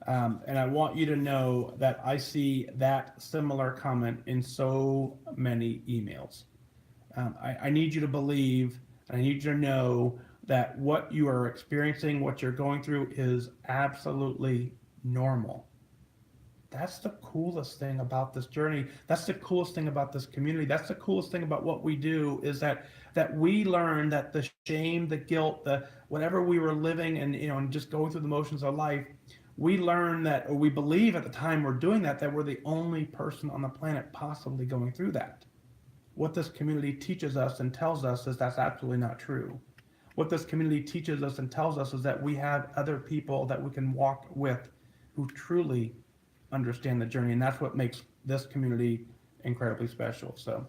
And I want you to know that I see that similar comment in so many emails. I need you to believe, and I need you to know that what you are experiencing, what you're going through is absolutely normal. That's the coolest thing about this journey. That's the coolest thing about this community. That's the coolest thing about what we do, is that we learn that the shame, the guilt, the whatever we were living and just going through the motions of life, we learn that, or we believe at the time we're doing that we're the only person on the planet possibly going through that. What this community teaches us and tells us is that's absolutely not true. What this community teaches us and tells us is that we have other people that we can walk with who truly understand the journey, and that's what makes this community incredibly special. So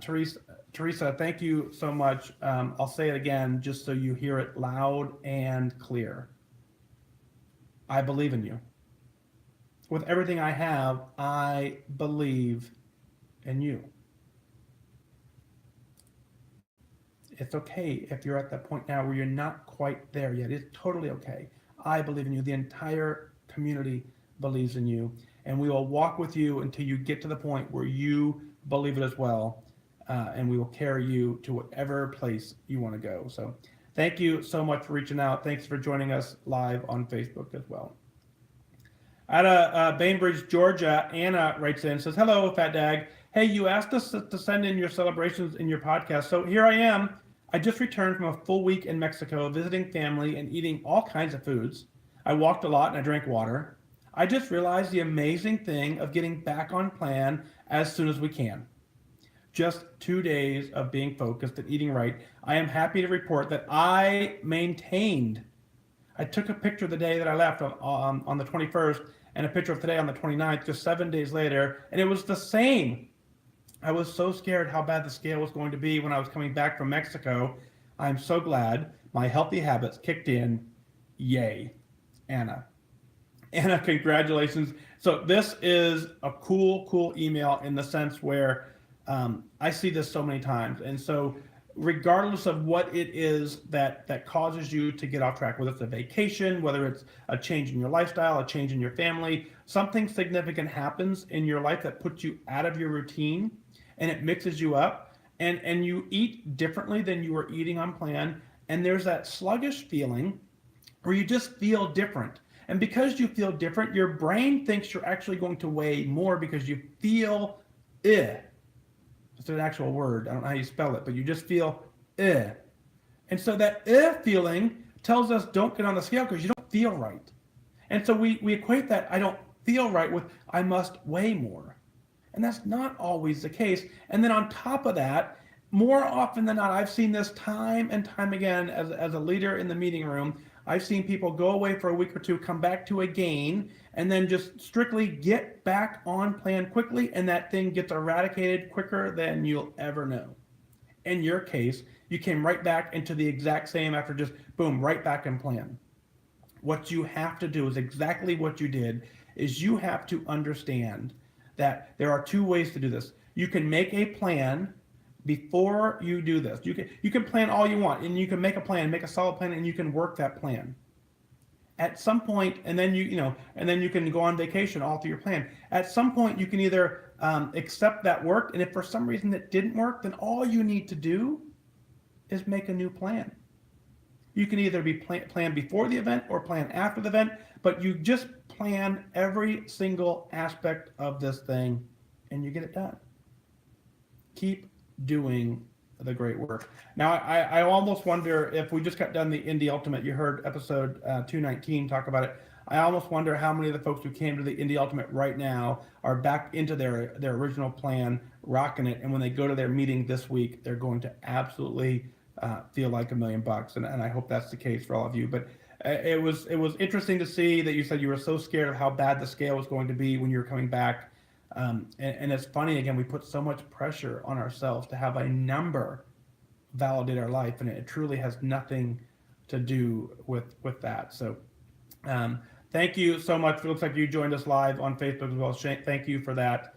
Teresa, thank you so much. I'll say it again just so you hear it loud and clear. I believe in you. With everything I have, I believe in you. It's okay if you're at that point now where you're not quite there yet. It's totally okay. I believe in you. The entire community believes in you, and we will walk with you until you get to the point where you believe it as well, and we will carry you to whatever place you want to go. So thank you so much for reaching out. Thanks for joining us live on Facebook as well. Out of Bainbridge, Georgia, Anna writes in and says, hello, Fat Dag. Hey, you asked us to send in your celebrations in your podcast, so here I am. I just returned from a full week in Mexico, visiting family and eating all kinds of foods. I walked a lot and I drank water. I just realized the amazing thing of getting back on plan as soon as we can. Just 2 days of being focused and eating right. I am happy to report that I maintained. I took a picture the day that I left on the 21st and a picture of today on the 29th, just 7 days later, and it was the same. I was so scared how bad the scale was going to be when I was coming back from Mexico. I'm so glad my healthy habits kicked in. Yay, Anna. Anna, congratulations. So this is a cool email in the sense where I see this so many times. And so regardless of what it is that causes you to get off track, whether it's a vacation, whether it's a change in your lifestyle, a change in your family, something significant happens in your life that puts you out of your routine and it mixes you up and you eat differently than you were eating on plan. And there's that sluggish feeling where you just feel different. And because you feel different, your brain thinks you're actually going to weigh more because you feel It's an actual word. I don't know how you spell it, but you just feel And so that feeling tells us don't get on the scale because you don't feel right. And so we equate that I don't feel right with I must weigh more. And that's not always the case. And then on top of that, more often than not, I've seen this time and time again as a leader in the meeting room. I've seen people go away for a week or two, come back to a gain, and then just strictly get back on plan quickly, and that thing gets eradicated quicker than you'll ever know. In your case, you came right back into the exact same after just, boom, right back in plan. What you have to do is exactly what you did, is you have to understand that there are two ways to do this. You can make a plan before you do this. You can plan all you want, and you can make a plan, make a solid plan, and you can work that plan. At some point, and then and then you can go on vacation all through your plan. At some point, you can either accept that worked, and if for some reason it didn't work, then all you need to do is make a new plan. You can either be plan before the event or plan after the event, but you just plan every single aspect of this thing, and you get it done. Keep doing the great work. Now, I almost wonder if we just got done the Indie Ultimate. You heard episode 219 talk about it. I almost wonder how many of the folks who came to the Indie Ultimate right now are back into their original plan, rocking it. And when they go to their meeting this week, they're going to absolutely feel like $1 million. And I hope that's the case for all of you. But it was interesting to see that you said you were so scared of how bad the scale was going to be when you were coming back. And it's funny, again, we put so much pressure on ourselves to have a number validate our life, and it truly has nothing to do with that. So thank you so much. It looks like you joined us live on Facebook as well. Thank you for that.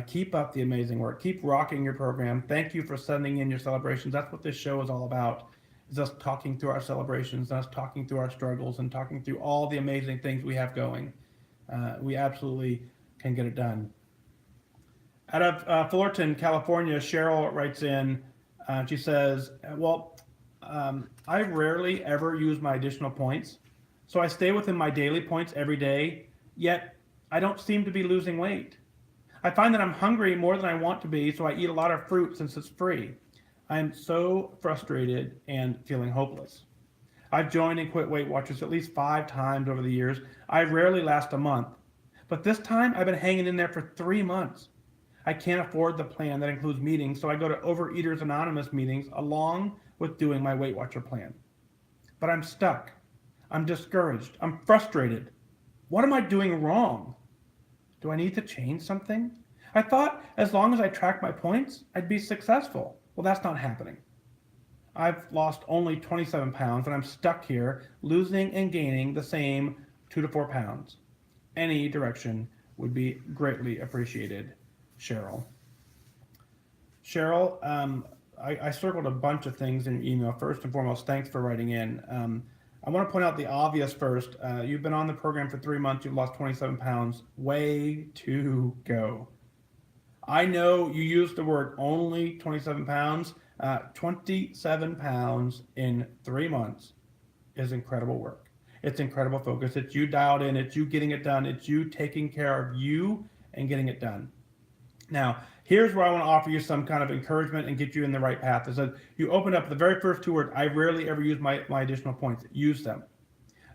Keep up the amazing work. Keep rocking your program. Thank you for sending in your celebrations. That's what this show is all about, is us talking through our celebrations, us talking through our struggles, and talking through all the amazing things we have going. We absolutely can get it done. Out of Fullerton, California, Cheryl writes in, she says, I rarely ever use my additional points, so I stay within my daily points every day, yet I don't seem to be losing weight. I find that I'm hungry more than I want to be, so I eat a lot of fruit since it's free. I am so frustrated and feeling hopeless. I've joined and quit Weight Watchers at least 5 times over the years. I rarely last a month, but this time I've been hanging in there for 3 months. I can't afford the plan that includes meetings, so I go to Overeaters Anonymous meetings along with doing my Weight Watcher plan. But I'm stuck. I'm discouraged. I'm frustrated. What am I doing wrong? Do I need to change something? I thought as long as I track my points, I'd be successful. Well, that's not happening. I've lost only 27 pounds and I'm stuck here losing and gaining the same 2 to 4 pounds. Any direction would be greatly appreciated, Cheryl. Cheryl, I circled a bunch of things in your email. First and foremost, thanks for writing in. I want to point out the obvious first. You've been on the program for 3 months. You've lost 27 pounds. Way to go. I know you used the word only 27 pounds. 27 pounds in 3 months is incredible work. It's incredible focus. It's you dialed in. It's you getting it done. It's you taking care of you and getting it done. Now, here's where I want to offer you some kind of encouragement and get you in the right path. Is that you open up the very first 2 words, I rarely ever use my additional points. Use them.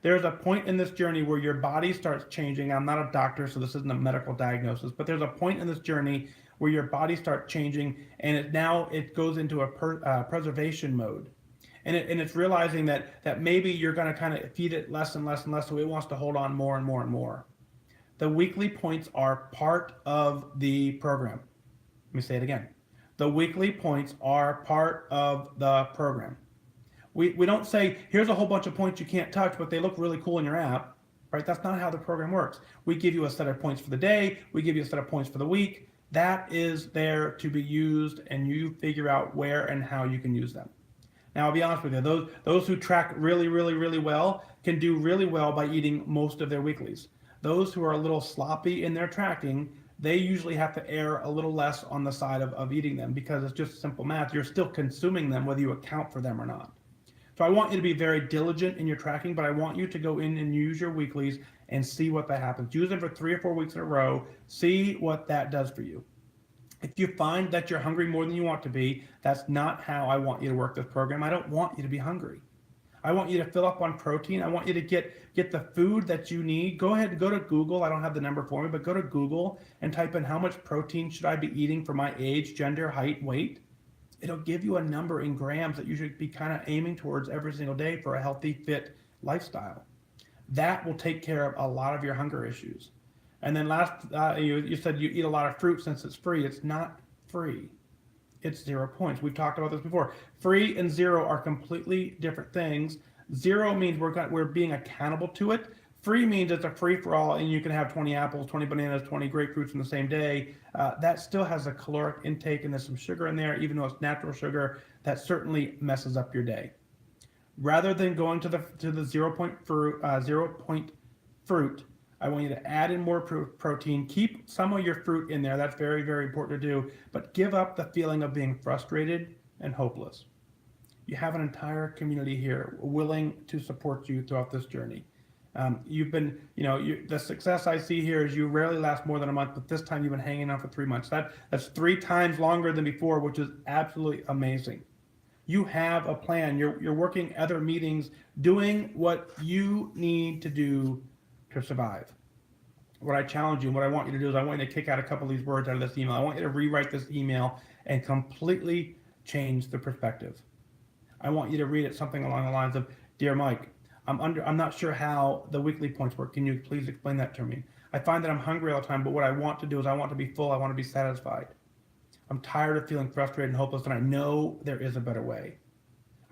There's a point in this journey where your body starts changing. I'm not a doctor, so this isn't a medical diagnosis, but there's a point in this journey where your body starts changing, and it goes into a preservation mode. And it's realizing that maybe you're going to kind of feed it less and less and less, so it wants to hold on more and more and more. The weekly points are part of the program. Let me say it again. The weekly points are part of the program. We don't say, here's a whole bunch of points you can't touch, but they look really cool in your app, right? That's not how the program works. We give you a set of points for the day. We give you a set of points for the week. That is there to be used, and you figure out where and how you can use them. Now, I'll be honest with you. Those who track really, really, really well can do really well by eating most of their weeklies. Those who are a little sloppy in their tracking, they usually have to err a little less on the side of eating them, because it's just simple math. You're still consuming them whether you account for them or not. So I want you to be very diligent in your tracking, but I want you to go in and use your weeklies and see what that happens. Use them for 3 or 4 weeks in a row. See what that does for you. If you find that you're hungry more than you want to be, that's not how I want you to work this program. I don't want you to be hungry. I want you to fill up on protein. I want you to get the food that you need. Go ahead and go to Google. I don't have the number for me, but go to Google and type in how much protein should I be eating for my age, gender, height, weight. It'll give you a number in grams that you should be kind of aiming towards every single day for a healthy, fit lifestyle. That will take care of a lot of your hunger issues. And then last, you said you eat a lot of fruit since it's free. It's not free. It's 0 points. We've talked about this before. Free and 0 are completely different things. 0 means we're being accountable to it. Free means it's a free-for-all, and you can have 20 apples, 20 bananas, 20 grapefruits in the same day. That still has a caloric intake, and there's some sugar in there. Even though it's natural sugar, that certainly messes up your day. Rather than going to the 0 point fruit, I want you to add in more protein. Keep some of your fruit in there. That's very, very important to do. But give up the feeling of being frustrated and hopeless. You have an entire community here willing to support you throughout this journey. You've been, the success I see here is you rarely last more than a month, but this time you've been hanging on for 3 months. That's 3 times longer than before, which is absolutely amazing. You have a plan. You're working other meetings, doing what you need to do to survive. What I challenge you, what I want you to do is I want you to kick out a couple of these words out of this email. I want you to rewrite this email and completely change the perspective. I want you to read it something along the lines of, Dear Mike, I'm not sure how the weekly points work. Can you please explain that to me? I find that I'm hungry all the time, but what I want to do is I want to be full. I want to be satisfied. I'm tired of feeling frustrated and hopeless, and I know there is a better way.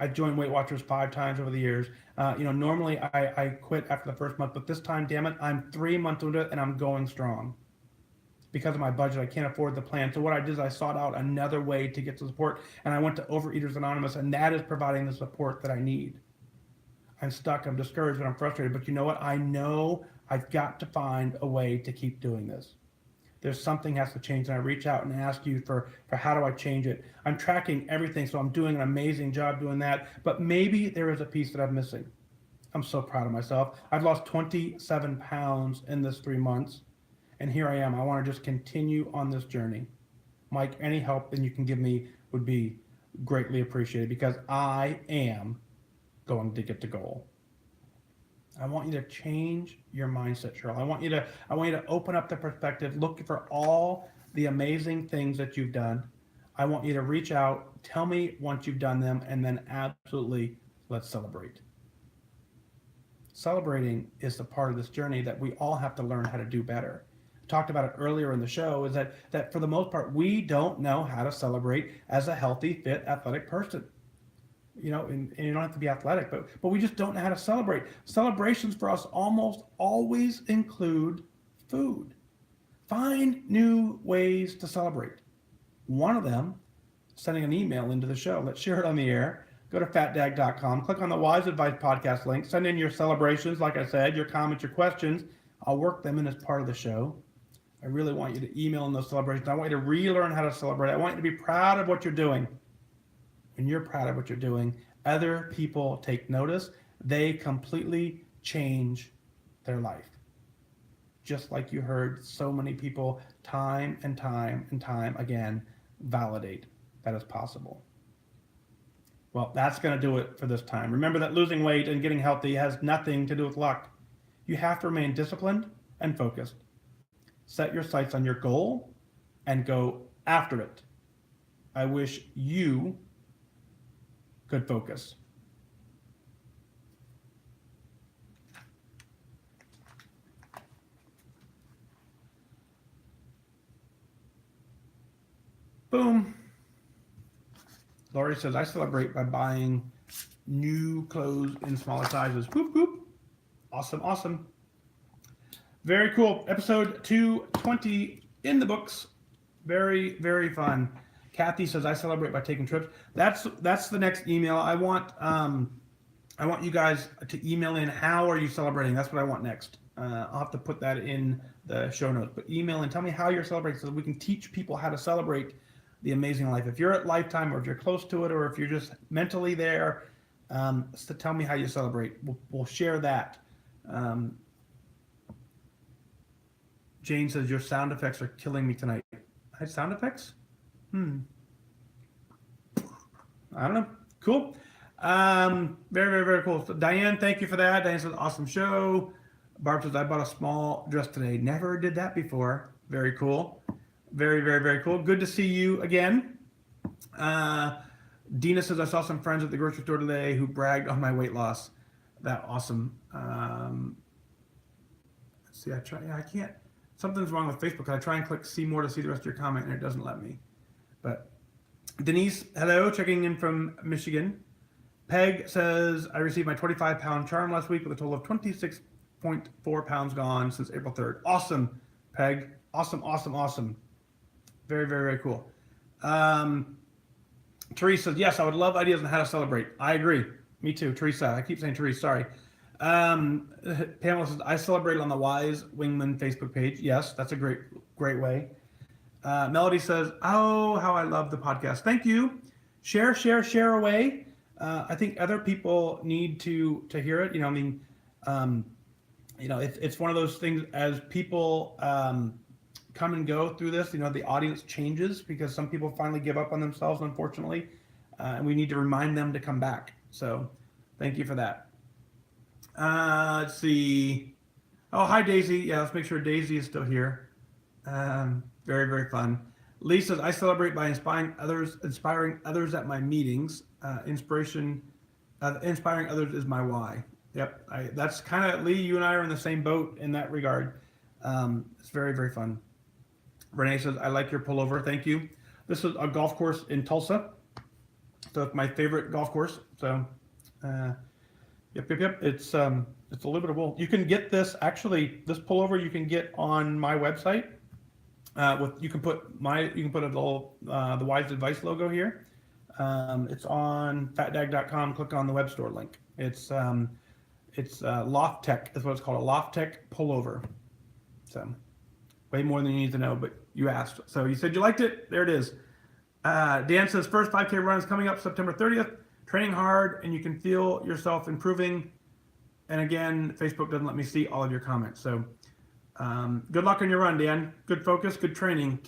I've joined Weight Watchers 5 times over the years. Normally I quit after the first month, but this time, damn it, I'm 3 months into it and I'm going strong. Because of my budget, I can't afford the plan. So what I did is I sought out another way to get the support, and I went to Overeaters Anonymous, and that is providing the support that I need. I'm stuck, I'm discouraged, and I'm frustrated, but you know what? I know I've got to find a way to keep doing this. There's something has to change, and I reach out and ask you for how do I change it? I'm tracking everything, so I'm doing an amazing job doing that, but maybe there is a piece that I'm missing. I'm so proud of myself. I've lost 27 pounds in this 3 months. And here I am. I want to just continue on this journey. Mike, any help that you can give me would be greatly appreciated because I am going to get the goal. I want you to change your mindset, Cheryl. I want you to open up the perspective, look for all the amazing things that you've done. I want you to reach out, tell me once you've done them, and then absolutely let's celebrate. Celebrating is the part of this journey that we all have to learn how to do better. Talked about it earlier in the show, is that for the most part, we don't know how to celebrate as a healthy, fit, athletic person. And you don't have to be athletic, but we just don't know how to celebrate. Celebrations for us almost always include food. Find new ways to celebrate. One of them, sending an email into the show. Let's share it on the air. Go to fatdag.com, click on the WhysAdvice podcast link, send in your celebrations, like I said, your comments, your questions. I'll work them in as part of the show. I really want you to email in those celebrations. I want you to relearn how to celebrate. I want you to be proud of what you're doing. When you're proud of what you're doing, other people take notice. They completely change their life. Just like you heard so many people time and time and time again validate that is possible. Well, that's going to do it for this time. Remember that losing weight and getting healthy has nothing to do with luck. You have to remain disciplined and focused. Set your sights on your goal and go after it. I wish you could focus. Boom. Lori says, I celebrate by buying new clothes in smaller sizes. Whoop, whoop. Awesome, awesome. Very cool. Episode 220 in the books. Very, very fun. Kathy says, I celebrate by taking trips. That's the next email. I want you guys to email in, how are you celebrating? That's what I want next. I'll have to put that in the show notes. But email and tell me how you're celebrating so that we can teach people how to celebrate the amazing life. If you're at Lifetime or if you're close to it or if you're just mentally there, so tell me how you celebrate. We'll share that. Jane says, your sound effects are killing me tonight. I had sound effects? I don't know. Cool. Very, very, very cool. So Diane, thank you for that. Diane says, awesome show. Barb says, I bought a small dress today. Never did that before. Very cool. Very, very, very cool. Good to see you again. Dina says, I saw some friends at the grocery store today who bragged on my weight loss. That awesome. Let's see, I can't. Something's wrong with Facebook. I try and click see more to see the rest of your comment and it doesn't let me. But Denise, hello, checking in from Michigan. Peg says, I received my 25-pound charm last week with a total of 26.4 pounds gone since April 3rd. Awesome, Peg. Awesome, awesome, awesome. Very, very, very cool. Teresa says, yes, I would love ideas on how to celebrate. I agree. Me too, Teresa. I keep saying Teresa, sorry. Pamela says, I celebrated on the Wise Wingman Facebook page. Yes, that's a great way. Melody says, oh, how I love the podcast. Thank you. Share away. I think other people need to hear it. It's one of those things as people come and go through this, the audience changes because some people finally give up on themselves, unfortunately. And we need to remind them to come back. So thank you for that. Let's see. Oh, hi, Daisy. Yeah, let's make sure Daisy is still here. Very, very fun. Lee says, I celebrate by inspiring others at my meetings. Inspiring others is my why. Yep. That's kind of, Lee, you and I are in the same boat in that regard. It's very, very fun. Renee says, I like your pullover. Thank you. This is a golf course in Tulsa. So it's my favorite golf course. So, yep. It's a little bit of wool. You can get this actually. This pullover you can get on my website. You can put a little the WhysAdvice logo here. It's on fatdag.com. Click on the web store link. It's Loft Tech is what it's called, a Loft Tech pullover. So way more than you need to know, but you asked. So you said you liked it. There it is. Dan says first 5K run is coming up September 30th. Training hard, and you can feel yourself improving. And again, Facebook doesn't let me see all of your comments. So good luck on your run, Dan. Good focus, good training.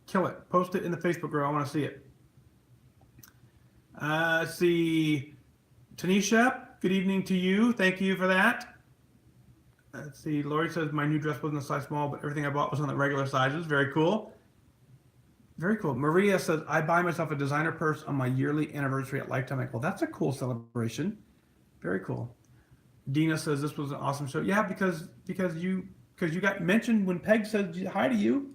Kill it. Post it in the Facebook group. I want to see it. See, Tanisha, good evening to you. Thank you for that. Let's see, Lori says my new dress wasn't a size small, but everything I bought was on the regular sizes. Very cool. Very cool. Maria says, I buy myself a designer purse on my yearly anniversary at Lifetime. Like, well, that's a cool celebration. Very cool. Dina says this was an awesome show. Yeah, because you got mentioned when Peg said hi to you.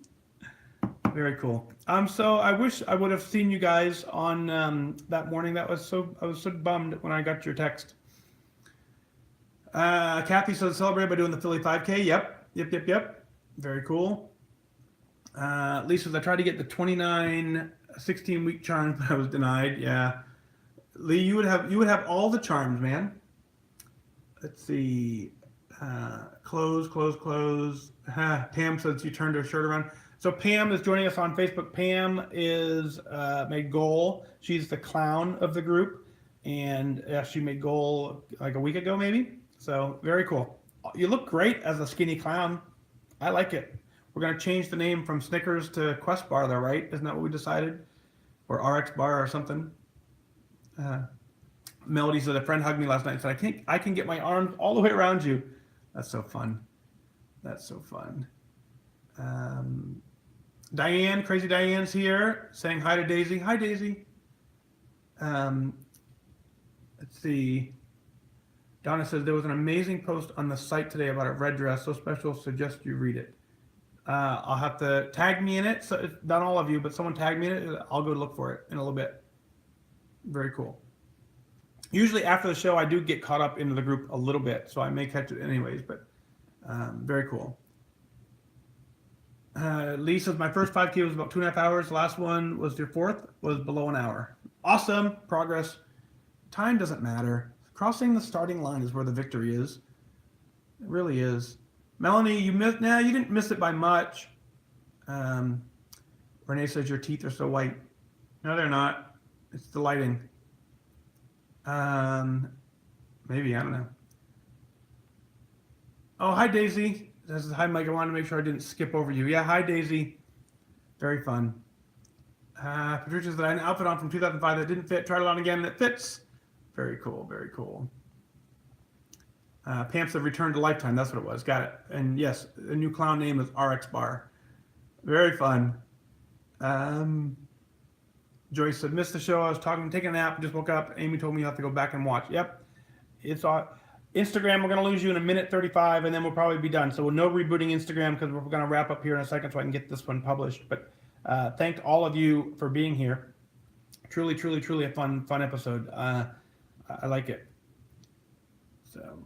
Very cool. So I wish I would have seen you guys on that morning. I was so bummed when I got your text. Kathy says celebrate by doing the Philly 5K. Yep. Very cool. Lisa says I tried to get the 29 16-week charms, but I was denied. Yeah. Lee, you would have all the charms, man. Let's see. Close. Pam says you turned her shirt around. So Pam is joining us on Facebook. Pam is made goal. She's the clown of the group, and she made goal like a week ago, maybe. So very cool. You look great as a skinny clown. I like it. We're gonna change the name from Snickers to Quest Bar, though, right? Isn't that what we decided? Or RX Bar or something. Melody said a friend hugged me last night and said I can get my arms all the way around you. That's so fun. Diane, Crazy Diane's here, saying hi to Daisy. Hi, Daisy. Let's see. Donna says there was an amazing post on the site today about a red dress, so special, suggest you read it. I'll have to tag me in it. So not all of you, but someone tag me in it. I'll go look for it in a little bit. Very cool. Usually after the show, I do get caught up into the group a little bit, so I may catch it anyways, but very cool. Lee says, my first 5K was about 2.5 hours. The last one was your fourth, was below an hour. Awesome progress. Time doesn't matter. Crossing the starting line is where the victory is. It really is. Melanie, you didn't miss it by much. Renee says your teeth are so white. No, they're not. It's the lighting. Maybe, I don't know. Oh, hi, Daisy. This is hi, Mike. I wanted to make sure I didn't skip over you. Yeah, hi, Daisy. Very fun. Patricia said I had an outfit on from 2005 that didn't fit. Tried it on again and it fits. Very cool. Pam said return to Lifetime. That's what it was. Got it. And yes, the new clown name is RX Bar. Very fun. Joyce said missed the show. I was taking a nap, just woke up. Amy told me you have to go back and watch. Yep. It's on Instagram. We're going to lose you in a minute 35, and then we'll probably be done. So no rebooting Instagram because we're going to wrap up here in a second so I can get this one published. But thank all of you for being here. Truly a fun episode. I like it. So,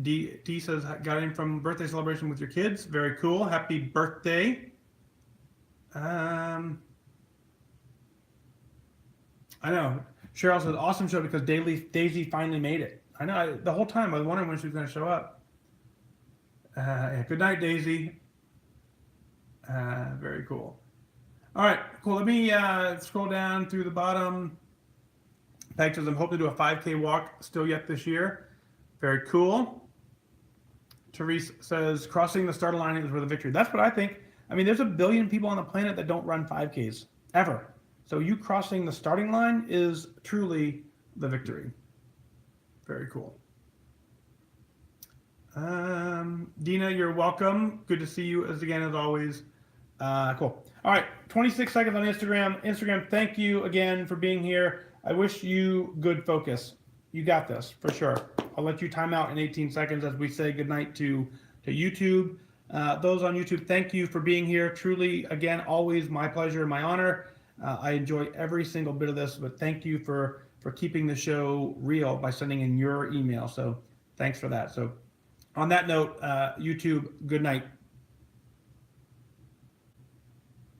D says got in from birthday celebration with your kids. Very cool. Happy birthday. I know. Cheryl says awesome show because Daisy finally made it. I know. The whole time I was wondering when she was going to show up. Yeah, good night, Daisy. Very cool. All right, cool. Let me scroll down through the bottom. Peg says, I'm hoping to do a 5K walk still yet this year. Very cool. Therese says, crossing the starter line is where the victory. That's what I think. I mean, there's 1 billion people on the planet that don't run 5Ks, ever. So you crossing the starting line is truly the victory. Very cool. Dina, you're welcome. Good to see you as always. Cool. All right, 26 seconds on Instagram. Instagram, thank you again for being here. I wish you good focus. You got this, for sure. I'll let you time out in 18 seconds as we say goodnight to YouTube. Those on YouTube, thank you for being here. Truly, again, always my pleasure, my honor. I enjoy every single bit of this, but thank you for keeping the show real by sending in your email. So thanks for that. So on that note, YouTube, good night.